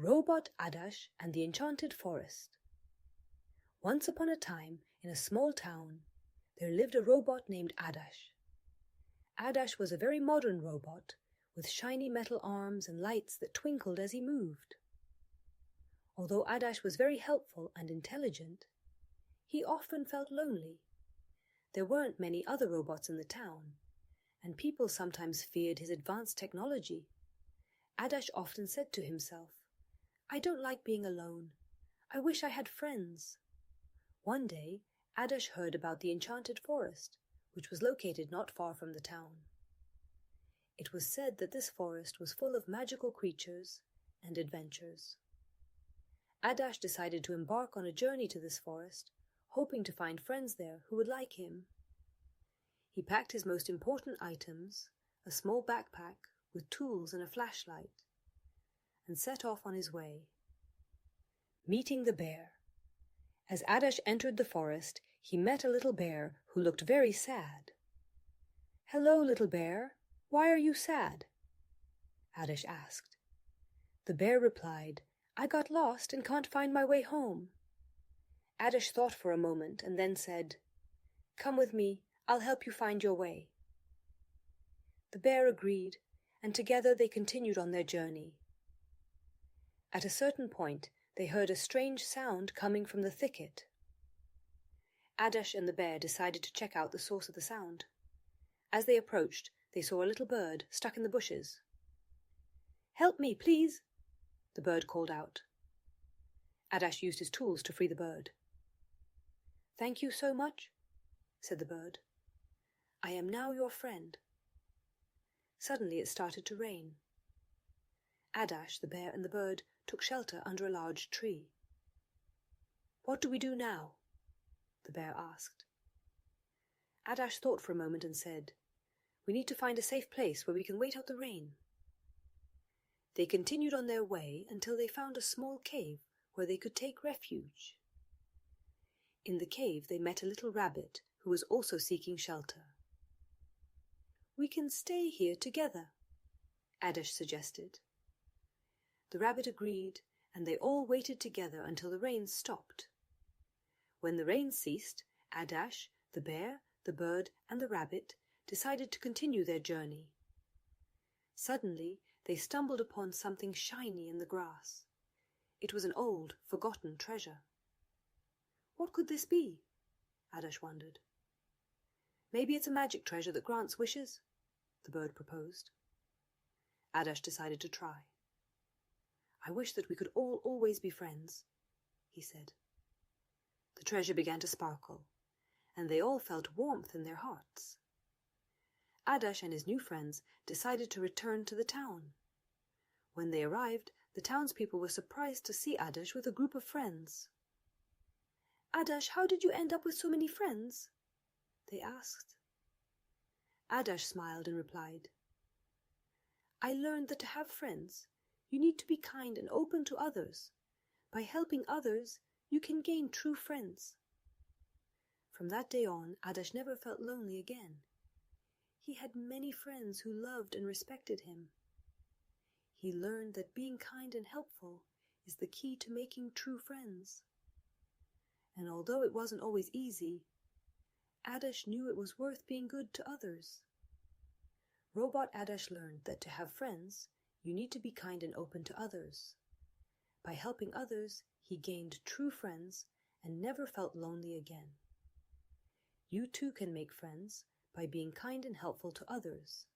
Robot Adaś and the Enchanted Forest. Once upon a time, in a small town, there lived a robot named Adaś. Adaś was a very modern robot, with shiny metal arms and lights that twinkled as he moved. Although Adaś was very helpful and intelligent, he often felt lonely. There weren't many other robots in the town, and people sometimes feared his advanced technology. Adaś often said to himself, "I don't like being alone. I wish I had friends." One day, Adaś heard about the Enchanted Forest, which was located not far from the town. It was said that this forest was full of magical creatures and adventures. Adaś decided to embark on a journey to this forest, hoping to find friends there who would like him. He packed his most important items, a small backpack with tools and a flashlight, and set off on his way. Meeting the bear. As Adaś entered the forest, he met a little bear who looked very sad. "Hello, little bear. Why are you sad?" Adaś asked. The bear replied, "I got lost and can't find my way home." Adaś thought for a moment and then said, "Come with me, I'll help you find your way." The bear agreed, and together they continued on their journey. At a certain point, they heard a strange sound coming from the thicket. Adaś and the bear decided to check out the source of the sound. As they approached, they saw a little bird stuck in the bushes. "Help me, please," the bird called out. Adaś used his tools to free the bird. "Thank you so much," said the bird. "I am now your friend." Suddenly it started to rain. Adaś, the bear, and the bird took shelter under a large tree. "What do we do now?" the bear asked. Adaś thought for a moment and said, "We need to find a safe place where we can wait out the rain." They continued on their way until they found a small cave where they could take refuge. In the cave they met a little rabbit who was also seeking shelter. "We can stay here together," Adaś suggested. The rabbit agreed, and they all waited together until the rain stopped. When the rain ceased, Adaś, the bear, the bird, and the rabbit decided to continue their journey. Suddenly, they stumbled upon something shiny in the grass. It was an old, forgotten treasure. What could this be? Adaś wondered. "Maybe it's a magic treasure that grants wishes," the bird proposed. Adaś decided to try. "I wish that we could all always be friends," he said. The treasure began to sparkle, and they all felt warmth in their hearts. Adaś and his new friends decided to return to the town. When they arrived, the townspeople were surprised to see Adaś with a group of friends. "Adaś, how did you end up with so many friends?" they asked. Adaś smiled and replied, "I learned that to have friends, you need to be kind and open to others. By helping others, you can gain true friends." From that day on, Adaś never felt lonely again. He had many friends who loved and respected him. He learned that being kind and helpful is the key to making true friends. And although it wasn't always easy, Adaś knew it was worth being good to others. Robot Adaś learned that to have friends, you need to be kind and open to others. By helping others, he gained true friends and never felt lonely again. You too can make friends by being kind and helpful to others.